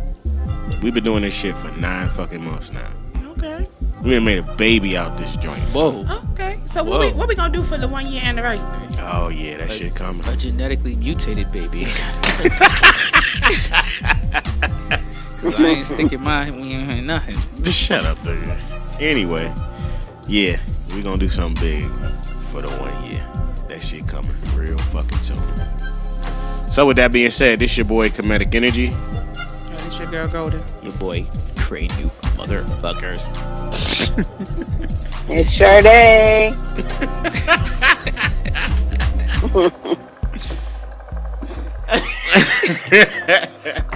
We've been doing this shit for 9 fucking months now. Okay. We done made a baby out this joint. Whoa. Okay. So what we gonna do for the 1 year anniversary? Oh yeah, that shit coming. A genetically mutated baby. I ain't sticking my wing in nothing. Just shut up, dude. Anyway, yeah, we gonna do something big for the 1 year. That shit coming real fucking soon. So with that being said, this your boy Comedic Energy. It's your girl Golden. Your boy KrayNupe, motherfuckers. It's Sade.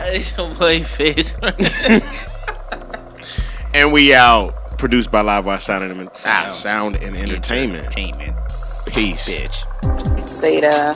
It's your boy Fitz. And we out. Produced by Livewire Sound and Entertainment. Peace. Bitch. Later.